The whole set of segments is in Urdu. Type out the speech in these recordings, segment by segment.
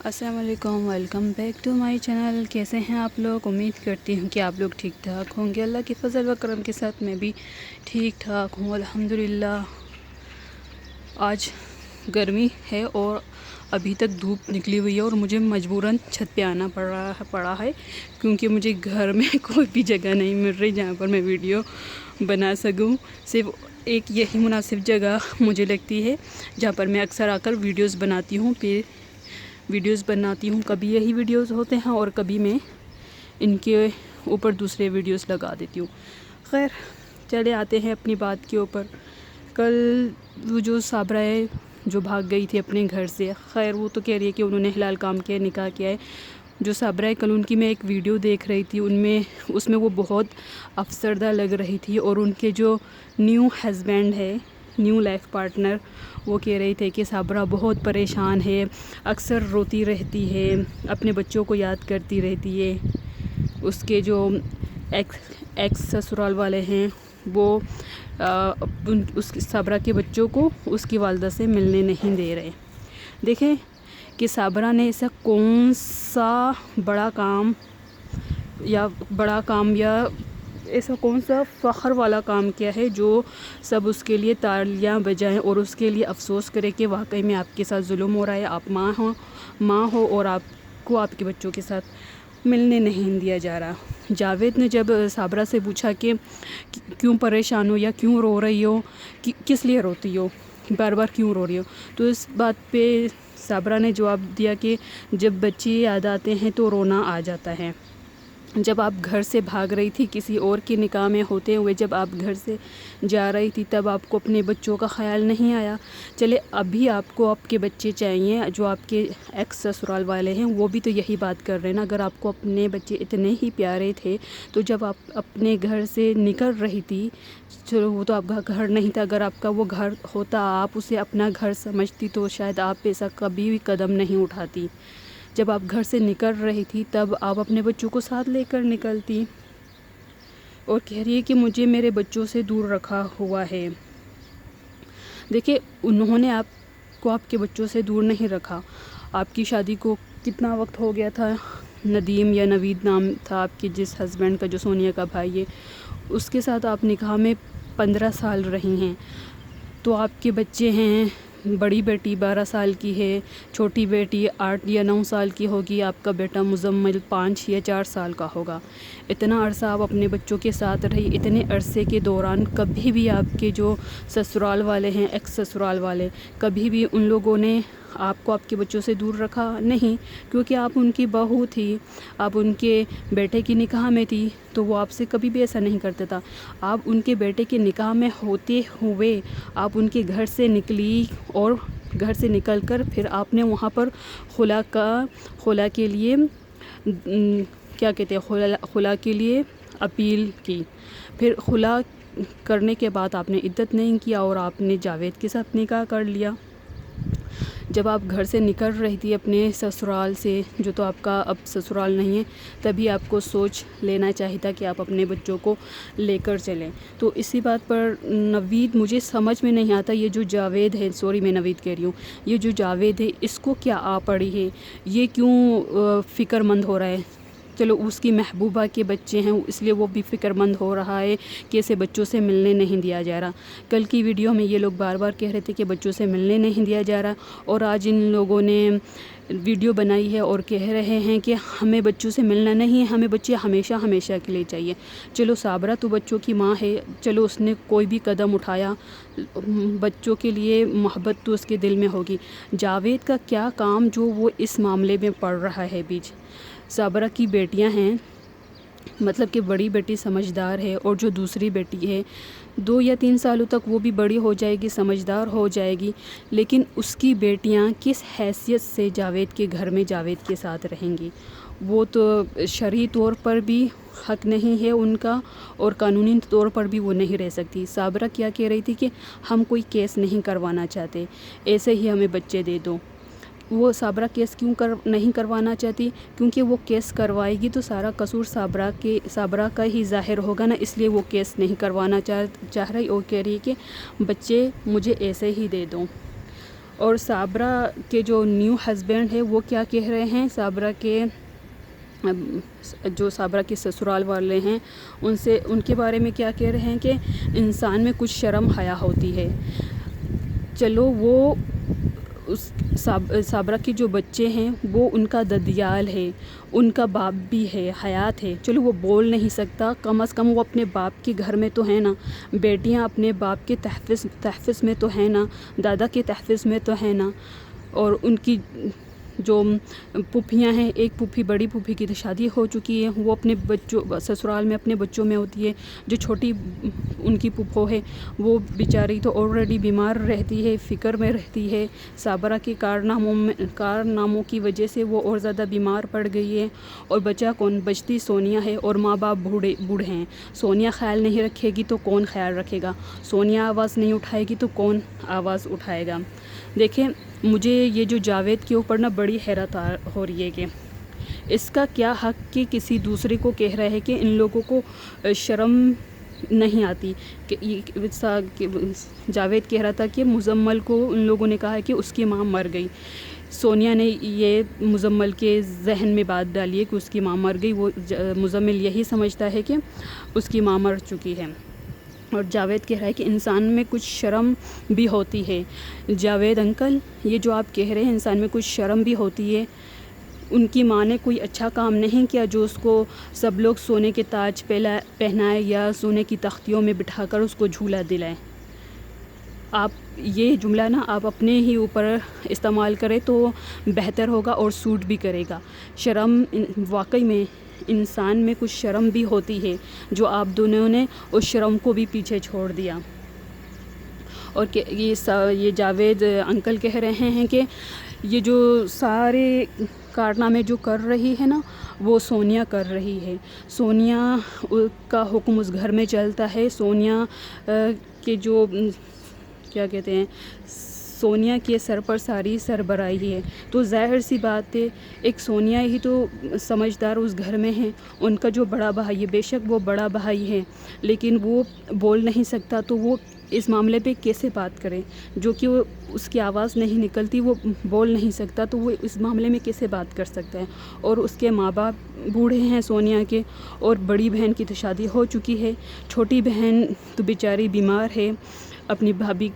السلام علیکم، welcome back to my channel. کیسے ہیں آپ لوگ؟ امید کرتی ہوں کہ آپ لوگ ٹھیک ٹھاک ہوں گے۔ اللہ کے فضل و کرم کے ساتھ میں بھی ٹھیک ٹھاک ہوں الحمدللہ۔ آج گرمی ہے اور ابھی تک دھوپ نکلی ہوئی ہے اور مجھے مجبوراً چھت پہ آنا پڑا ہے کیونکہ مجھے گھر میں کوئی بھی جگہ نہیں مل رہی جہاں پر میں ویڈیو بنا سکوں۔ صرف ایک یہی مناسب جگہ مجھے لگتی ہے جہاں پر میں اکثر آ کر ویڈیوز بناتی ہوں۔ کبھی یہی ویڈیوز ہوتے ہیں اور کبھی میں ان کے اوپر دوسرے ویڈیوز لگا دیتی ہوں۔ خیر چلے آتے ہیں اپنی بات کے اوپر۔ کل وہ جو صابرہ ہے جو بھاگ گئی تھی اپنے گھر سے، خیر وہ تو کہہ رہی ہے کہ انہوں نے حلال کام کیا، نکاح کیا ہے۔ جو صابرہ ہے کل ان کی میں ایک ویڈیو دیکھ رہی تھی، اس میں وہ بہت افسردہ لگ رہی تھی اور ان کے جو نیو ہسبینڈ ہے، نیو لائف پارٹنر، وہ کہہ رہے تھے کہ صابرہ بہت پریشان ہے، اکثر روتی رہتی ہے، اپنے بچوں کو یاد کرتی رہتی ہے۔ اس کے جو ایکس سسرال والے ہیں وہ اس صابرہ کے بچوں کو اس کی والدہ سے ملنے نہیں دے رہے۔ دیکھیں کہ صابرہ نے ایسا کون سا بڑا کام یا ایسا کون سا فخر والا کام کیا ہے جو سب اس کے لیے تالیاں بجائیں اور اس کے لیے افسوس کرے کہ واقعی میں آپ کے ساتھ ظلم ہو رہا ہے، آپ ماں ہو اور آپ کو آپ کے بچوں کے ساتھ ملنے نہیں دیا جا رہا۔ جاوید نے جب صابرہ سے پوچھا کہ کیوں پریشان ہو یا کیوں رو رہی ہو، کس لیے روتی ہو، بار بار کیوں رو رہی ہو، تو اس بات پہ صابرہ نے جواب دیا کہ جب بچے یاد آتے ہیں تو رونا آ جاتا ہے۔ جب آپ گھر سے بھاگ رہی تھی کسی اور کے نکاح میں ہوتے ہوئے، جب آپ گھر سے جا رہی تھی تب آپ کو اپنے بچوں کا خیال نہیں آیا۔ چلے ابھی آپ کو آپ کے بچے چاہیے، جو آپ کے ایکس سسرال والے ہیں وہ بھی تو یہی بات کر رہے ہیں نا۔ اگر آپ کو اپنے بچے اتنے ہی پیارے تھے تو جب آپ اپنے گھر سے نکل رہی تھی، چلو وہ تو آپ کا گھر نہیں تھا، اگر آپ کا وہ گھر ہوتا، آپ اسے اپنا گھر سمجھتی تو شاید آپ ایسا کبھی بھی قدم نہیں اٹھاتی۔ جب آپ گھر سے نکل رہی تھی تب آپ اپنے بچوں کو ساتھ لے کر نکلتی، اور کہہ رہی ہے کہ مجھے میرے بچوں سے دور رکھا ہوا ہے۔ دیکھیں انہوں نے آپ کو آپ کے بچوں سے دور نہیں رکھا۔ آپ کی شادی کو کتنا وقت ہو گیا تھا؟ ندیم یا نوید نام تھا آپ کے جس ہسبینڈ کا، جو سونیا کا بھائی ہے، اس کے ساتھ آپ نکاح میں 15 سال رہی ہیں۔ تو آپ کے بچے ہیں، بڑی بیٹی 12 سال کی ہے، چھوٹی بیٹی 8 یا 9 سال کی ہوگی، آپ کا بیٹا مزمل 5 یا 4 سال کا ہوگا۔ اتنا عرصہ آپ اپنے بچوں کے ساتھ رہی۔ اتنے عرصے کے دوران کبھی بھی آپ کے جو سسرال والے ہیں، ایکس سسرال والے، کبھی بھی ان لوگوں نے آپ کو آپ کے بچوں سے دور رکھا نہیں، کیونکہ آپ ان کی بہو تھی، آپ ان کے بیٹے کی نکاح میں تھی، تو وہ آپ سے کبھی بھی ایسا نہیں کرتا تھا۔ آپ ان کے بیٹے کے نکاح میں ہوتے ہوئے آپ ان کے گھر سے نکلی اور گھر سے نکل کر پھر آپ نے وہاں پر خلا کے لیے کیا کہتے ہیں، خلا کے لیے اپیل کی۔ پھر خلا کرنے کے بعد آپ نے عدت نہیں کیا اور آپ نے جاوید کے ساتھ نکاح کر لیا۔ جب آپ گھر سے نکل رہی تھی اپنے سسرال سے، جو تو آپ کا اب سسرال نہیں ہے، تبھی آپ کو سوچ لینا چاہیے تھا کہ آپ اپنے بچوں کو لے کر چلیں۔ تو اسی بات پر نوید، مجھے سمجھ میں نہیں آتا، یہ جو جاوید ہے، سوری میں نوید کہہ رہی ہوں، یہ جو جاوید ہے اس کو کیا آ پڑی ہے، یہ کیوں فکر مند ہو رہا ہے؟ چلو اس کی محبوبہ کے بچے ہیں اس لیے وہ بھی فکر مند ہو رہا ہے کہ اسے بچوں سے ملنے نہیں دیا جا رہا۔ کل کی ویڈیو میں یہ لوگ بار بار کہہ رہے تھے کہ بچوں سے ملنے نہیں دیا جا رہا، اور آج ان لوگوں نے ویڈیو بنائی ہے اور کہہ رہے ہیں کہ ہمیں بچوں سے ملنا نہیں ہے، ہمیں بچے ہمیشہ ہمیشہ کے لیے چاہیے۔ چلو صابرہ تو بچوں کی ماں ہے، چلو اس نے کوئی بھی قدم اٹھایا، بچوں کے لیے محبت تو اس کے دل میں ہوگی۔ جاوید کا کیا کام جو وہ اس معاملے میں پڑ رہا ہے بیچ؟ صابرہ کی بیٹیاں ہیں، مطلب کہ بڑی بیٹی سمجھدار ہے اور جو دوسری بیٹی ہے 2 یا 3 سالوں تک وہ بھی بڑی ہو جائے گی، سمجھدار ہو جائے گی، لیکن اس کی بیٹیاں کس حیثیت سے جاوید کے گھر میں جاوید کے ساتھ رہیں گی؟ وہ تو شرعی طور پر بھی حق نہیں ہے ان کا اور قانونی طور پر بھی وہ نہیں رہ سکتی۔ صابرہ کیا کہہ رہی تھی کہ ہم کوئی کیس نہیں کروانا چاہتے، ایسے ہی ہمیں بچے دے دو۔ وہ صابرہ کیس کیوں نہیں کروانا چاہتی؟ کیونکہ وہ کیس کروائے گی تو سارا قصور صابرہ کا ہی ظاہر ہوگا نا، اس لیے وہ کیس نہیں کروانا چاہ رہی اور کہہ رہی ہے کہ بچے مجھے ایسے ہی دے دو۔ اور صابرہ کے جو نیو ہسبینڈ ہے وہ کیا کہہ رہے ہیں، صابرہ کے جو صابرہ کے سسرال والے ہیں ان کے بارے میں کیا کہہ رہے ہیں کہ انسان میں کچھ شرم حیا ہوتی ہے۔ چلو وہ اس صابرہ کے جو بچے ہیں وہ ان کا ددیال ہے، ان کا باپ بھی ہے، حیات ہے، چلو وہ بول نہیں سکتا، کم از کم وہ اپنے باپ کے گھر میں تو ہے نا، بیٹیاں اپنے باپ کے تحفظ میں تو ہے نا، دادا کے تحفظ میں تو ہے نا۔ اور ان کی جو پھوپھیاں ہیں، ایک پھوپھی بڑی پھوپھی کی تو شادی ہو چکی ہے، وہ اپنے بچوں سسرال میں اپنے بچوں میں ہوتی ہے۔ جو چھوٹی ان کی پھوپھو ہے وہ بیچاری تو آلریڈی بیمار رہتی ہے، فکر میں رہتی ہے، صابرہ کے کارناموں کی وجہ سے وہ اور زیادہ بیمار پڑ گئی ہے۔ اور بچہ کون، بچتی سونیا ہے، اور ماں باپ بوڑھے ہیں۔ سونیا خیال نہیں رکھے گی تو کون خیال رکھے گا، سونیا آواز نہیں اٹھائے گی تو کون آواز اٹھائے گا۔ دیکھیں مجھے یہ جو جاوید کے اوپر نا بڑی حیرت ہو رہی ہے کہ اس کا کیا حق کہ کسی دوسرے کو کہہ رہا ہے کہ ان لوگوں کو شرم نہیں آتی۔ کہ جاوید کہہ رہا تھا کہ مزمل کو ان لوگوں نے کہا ہے کہ اس کی ماں مر گئی۔ سونیا نے یہ مزمل کے ذہن میں بات ڈالی ہے کہ اس کی ماں مر گئی، وہ مزمل یہی سمجھتا ہے کہ اس کی ماں مر چکی ہے۔ اور جاوید کہہ رہا ہے کہ انسان میں کچھ شرم بھی ہوتی ہے۔ جاوید انکل، یہ جو آپ کہہ رہے ہیں انسان میں کچھ شرم بھی ہوتی ہے، ان کی ماں نے کوئی اچھا کام نہیں کیا جو اس کو سب لوگ سونے کے تاج پہنائے یا سونے کی تختیوں میں بٹھا کر اس کو جھولا دلائیں۔ آپ یہ جملہ نا آپ اپنے ہی اوپر استعمال کریں تو بہتر ہوگا اور سوٹ بھی کرے گا۔ شرم واقعی میں انسان میں کچھ شرم بھی ہوتی ہے، جو آپ دونوں نے اس شرم کو بھی پیچھے چھوڑ دیا۔ اور کہ یہ جاوید انکل کہہ رہے ہیں کہ یہ جو سارے کارنامے جو کر رہی ہے نا وہ سونیا کر رہی ہے، سونیا کا حکم اس گھر میں چلتا ہے، سونیا کے جو کیا کہتے ہیں، سونیا کے سر پر ساری سربراہی ہے۔ تو ظاہر سی بات ہے ایک سونیا ہی تو سمجھدار اس گھر میں ہے، ان کا جو بڑا بھائی ہے، بے شک وہ بڑا بھائی ہے لیکن وہ بول نہیں سکتا، تو وہ اس معاملے پہ کیسے بات کرے؟ جو کہ وہ اس کی آواز نہیں نکلتی، وہ بول نہیں سکتا، تو وہ اس معاملے میں کیسے بات کر سکتا ہے؟ اور اس کے ماں باپ بوڑھے ہیں سونیا کے، اور بڑی بہن کی تو شادی ہو چکی ہے، چھوٹی بہن تو بیچاری بیمار ہے اپنی بھابھی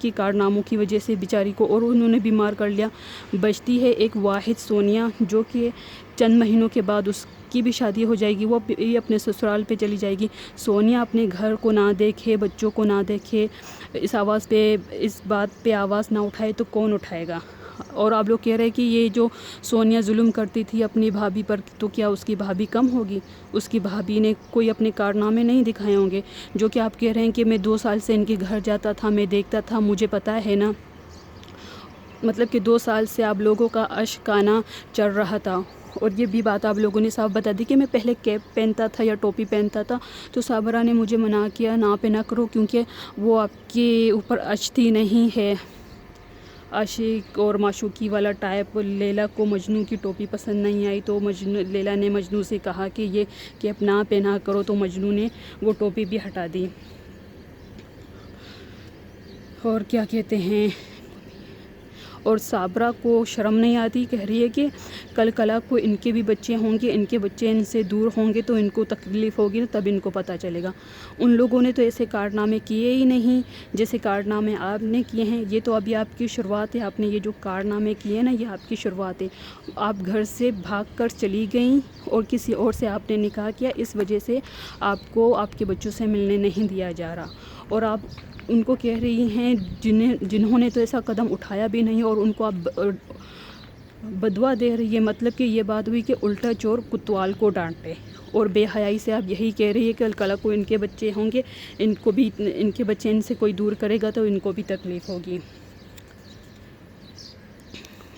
کی کارناموں کی وجہ سے بیچاری کو، اور انہوں نے بیمار کر لیا۔ بچتی ہے ایک واحد سونیا، جو کہ چند مہینوں کے بعد اس کی بھی شادی ہو جائے گی، وہ اپنے سسرال پہ چلی جائے گی۔ سونیا اپنے گھر کو نہ دیکھے، بچوں کو نہ دیکھے، اس بات پہ آواز نہ اٹھائے تو کون اٹھائے گا؟ اور آپ لوگ کہہ رہے ہیں کہ یہ جو سونیا ظلم کرتی تھی اپنی بھابھی پر، تو کیا اس کی بھابھی کم ہوگی؟ اس کی بھابھی نے کوئی اپنے کارنامے نہیں دکھائے ہوں گے؟ جو کہ آپ کہہ رہے ہیں کہ میں 2 سال سے ان کے گھر جاتا تھا، میں دیکھتا تھا، مجھے پتہ ہے نا، مطلب کہ 2 سال سے آپ لوگوں کا اشکانہ چل رہا تھا۔ اور یہ بھی بات آپ لوگوں نے صاف بتا دی کہ میں پہلے کیپ پہنتا تھا یا ٹوپی پہنتا تھا، تو صابرہ نے مجھے منع کیا نہ پہنا کرو، کیونکہ وہ آپ کے اوپر اچھتی نہیں ہے، عاشق اور معشوقی والا ٹائپ۔ لیلا کو مجنوں کی ٹوپی پسند نہیں آئی، تو لیلا نے مجنوں سے کہا کہ یہ کیپ نہ پہنا کرو، تو مجنوں نے وہ ٹوپی بھی ہٹا دی۔ اور کیا کہتے ہیں، اور صابرہ کو شرم نہیں آتی، کہہ رہی ہے کہ کل کلا کو ان کے بھی بچے ہوں گے، ان کے بچے ان سے دور ہوں گے تو ان کو تکلیف ہوگی، تب ان کو پتہ چلے گا۔ ان لوگوں نے تو ایسے کارنامے کیے ہی نہیں جیسے کارنامے آپ نے کیے ہیں، یہ تو ابھی آپ کی شروعات ہے، آپ نے یہ جو کارنامے کیے نا یہ آپ کی شروعات ہے۔ آپ گھر سے بھاگ کر چلی گئیں اور کسی اور سے آپ نے نکاح کیا، اس وجہ سے آپ کو آپ کے بچوں سے ملنے نہیں دیا جا رہا، اور آپ ان کو کہہ رہی ہیں جنہوں نے تو ایسا قدم اٹھایا بھی نہیں، اور ان کو آپ بدوا دے رہی ہے۔ مطلب کہ یہ بات ہوئی کہ الٹا چور کتوال کو ڈانٹے، اور بے حیائی سے آپ یہی کہہ رہی ہے کہ کل کو ان کے بچے ہوں گے، ان کو بھی، ان کے بچے ان سے کوئی دور کرے گا تو ان کو بھی تکلیف ہوگی۔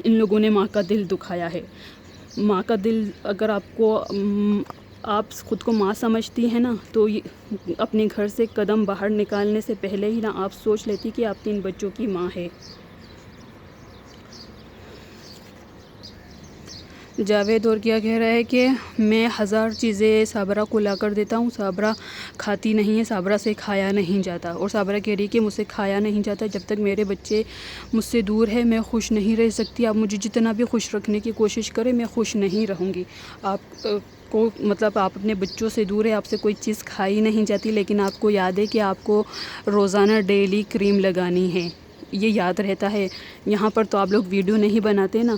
ان لوگوں نے ماں کا دل دکھایا ہے۔ ماں کا دل، اگر آپ خود کو ماں سمجھتی ہیں نا، تو اپنے گھر سے قدم باہر نکالنے سے پہلے ہی نا آپ سوچ لیتی کہ آپ 3 بچوں کی ماں ہے۔ جاوید اور کیا کہہ رہا ہے کہ میں 1000 چیزیں صابرہ کو لا کر دیتا ہوں، صابرہ کھاتی نہیں ہے، صابرہ سے کھایا نہیں جاتا، اور صابرہ کہہ رہی ہے کہ مجھ سے کھایا نہیں جاتا، جب تک میرے بچے مجھ سے دور ہے میں خوش نہیں رہ سکتی، آپ مجھے جتنا بھی خوش رکھنے کی کوشش کریں میں خوش نہیں رہوں گی۔ آپ کو مطلب آپ اپنے بچوں سے دور ہے، آپ سے کوئی چیز کھائی نہیں جاتی، لیکن آپ کو یاد ہے کہ آپ کو روزانہ ڈیلی کریم لگانی ہے، یہ یاد رہتا ہے۔ یہاں پر تو آپ لوگ ویڈیو نہیں بناتے نا،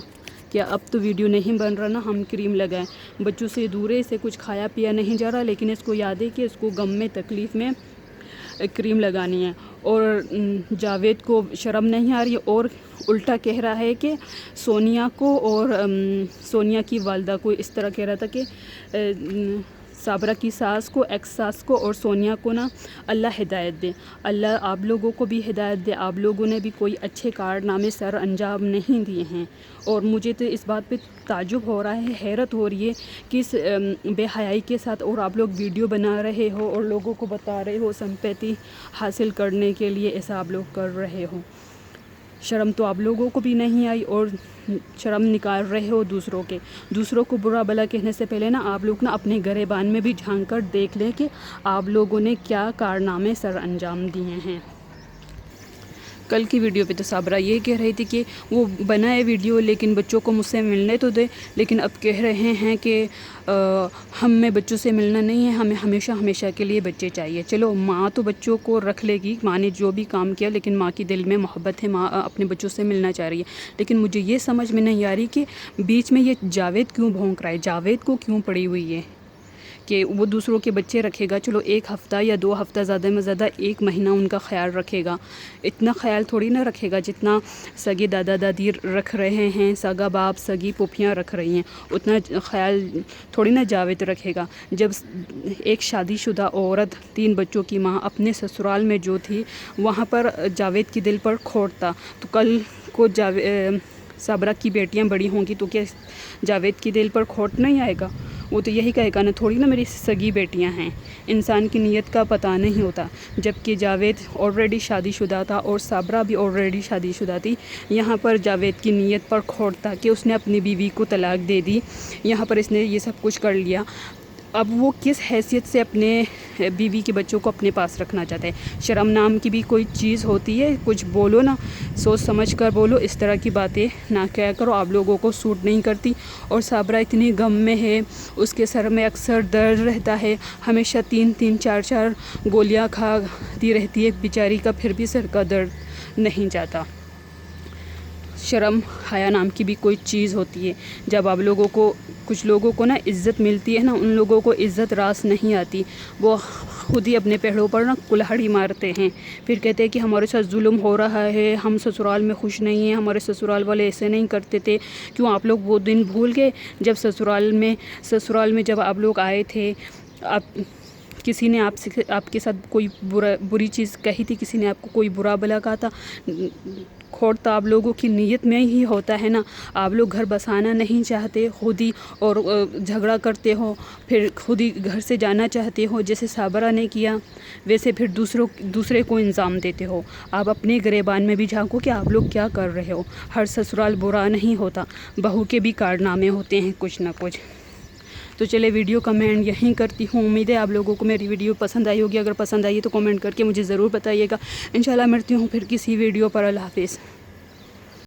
کہ اب تو ویڈیو نہیں بن رہا نا ہم کریم لگائیں، بچوں سے دور ہے، اسے کچھ کھایا پیا نہیں جا رہا، لیکن اس کو یاد ہے کہ اس کو غم میں تکلیف میں کریم لگانی ہے۔ اور جاوید کو شرم نہیں آ رہی ہے، اور الٹا کہہ رہا ہے کہ سونیا کو اور سونیا کی والدہ کو اس طرح کہہ رہا تھا کہ صابرہ کی ساس کو، ایکس ساس کو اور سونیا کو نا اللہ ہدایت دے، اللہ آپ لوگوں کو بھی ہدایت دے، آپ لوگوں نے بھی کوئی اچھے کارنامے سر انجام نہیں دیے ہیں۔ اور مجھے تو اس بات پہ تعجب ہو رہا ہے، حیرت ہو رہی ہے کہ اس بے حیائی کے ساتھ اور آپ لوگ ویڈیو بنا رہے ہو اور لوگوں کو بتا رہے ہو، سمپیتی حاصل کرنے کے لیے ایسا آپ لوگ کر رہے ہو۔ شرم تو آپ لوگوں کو بھی نہیں آئی، اور شرم نکال رہے ہو دوسروں کو برا بلا کہنے سے پہلے نا آپ لوگ نا اپنے گریبان میں بھی جھانک کر دیکھ لیں کہ آپ لوگوں نے کیا کارنامے سر انجام دیے ہیں۔ کل کی ویڈیو پہ تو صابرہ یہ کہہ رہی تھی کہ وہ بنائے ویڈیو لیکن بچوں کو مجھ سے ملنے تو دے، لیکن اب کہہ رہے ہیں کہ ہمیں بچوں سے ملنا نہیں ہے، ہمیں ہمیشہ کے لیے بچے چاہیے۔ چلو ماں تو بچوں کو رکھ لے گی، ماں نے جو بھی کام کیا، لیکن ماں کی دل میں محبت ہے، ماں اپنے بچوں سے ملنا چاہ رہی ہے۔ لیکن مجھے یہ سمجھ میں نہیں آ رہی کہ بیچ میں یہ جاوید کیوں بھونک رہا ہے، جاوید کو کیوں پڑی ہوئی ہے کہ وہ دوسروں کے بچے رکھے گا، چلو 1 ہفتہ یا 2 ہفتہ، زیادہ میں زیادہ 1 مہینہ ان کا خیال رکھے گا، اتنا خیال تھوڑی نہ رکھے گا جتنا سگے دادا دادی رکھ رہے ہیں، سگا باپ سگی پھوپھیاں رکھ رہی ہیں، اتنا خیال تھوڑی نہ جاوید رکھے گا۔ جب ایک شادی شدہ عورت 3 بچوں کی ماں اپنے سسرال میں جو تھی، وہاں پر جاوید کی دل پر کھوٹ تھا، تو کل کو صابرہ کی بیٹیاں بڑی ہوں گی تو کیا جاوید کی دل پر کھوٹ نہیں آئے گا؟ وہ تو یہی کہے گا نا، تھوڑی نا میری سگی بیٹیاں ہیں۔ انسان کی نیت کا پتہ نہیں ہوتا، جبکہ جاوید آلریڈی شادی شدہ تھا اور صابرہ بھی آلریڈی شادی شدہ تھی۔ یہاں پر جاوید کی نیت پر کھوٹ تھا کہ اس نے اپنی بیوی کو طلاق دے دی، یہاں پر اس نے یہ سب کچھ کر لیا۔ اب وہ کس حیثیت سے اپنے بیوی کے بچوں کو اپنے پاس رکھنا چاہتا ہے؟ شرم نام کی بھی کوئی چیز ہوتی ہے، کچھ بولو نا، سوچ سمجھ کر بولو، اس طرح کی باتیں نہ کیا کرو، آپ لوگوں کو سوٹ نہیں کرتی۔ اور صابرہ اتنی غم میں ہے، اس کے سر میں اکثر درد رہتا ہے، ہمیشہ 3 4 گولیاں کھاتی رہتی ہے بیچاری کا، پھر بھی سر کا درد نہیں جاتا۔ شرم حیا نام کی بھی کوئی چیز ہوتی ہے، جب آپ لوگوں کو، کچھ لوگوں کو نا عزت ملتی ہے نا، ان لوگوں کو عزت راس نہیں آتی، وہ خود ہی اپنے پیڑوں پر نا کلہڑی مارتے ہیں، پھر کہتے ہیں کہ ہمارے ساتھ ظلم ہو رہا ہے، ہم سسرال میں خوش نہیں ہیں، ہمارے سسرال والے ایسے نہیں کرتے تھے۔ کیوں آپ لوگ وہ دن بھول گئے جب سسرال میں جب آپ لوگ آئے تھے، کسی نے آپ کے ساتھ کوئی بری چیز کہی تھی، کسی نے آپ کو کوئی برا بلا کہا تھا؟ کھوٹ تو آپ لوگوں کی نیت میں ہی ہوتا ہے نا، آپ لوگ گھر بسانا نہیں چاہتے خود ہی، اور جھگڑا کرتے ہو، پھر خود ہی گھر سے جانا چاہتے ہو، جیسے صابرہ نے کیا، ویسے پھر دوسرے کو الزام دیتے ہو۔ آپ اپنے گریبان میں بھی جھانکو کہ آپ لوگ کیا کر رہے ہو۔ ہر سسرال برا نہیں ہوتا، بہو کے بھی کارنامے ہوتے ہیں کچھ نہ کچھ۔ تو چلے ویڈیو کمنٹ یہیں کرتی ہوں، امید ہے آپ لوگوں کو میری ویڈیو پسند آئی ہوگی، اگر پسند آئی ہے تو کمنٹ کر کے مجھے ضرور بتائیے گا۔ انشاءاللہ ملتی ہوں پھر کسی ویڈیو پر، اللہ حافظ۔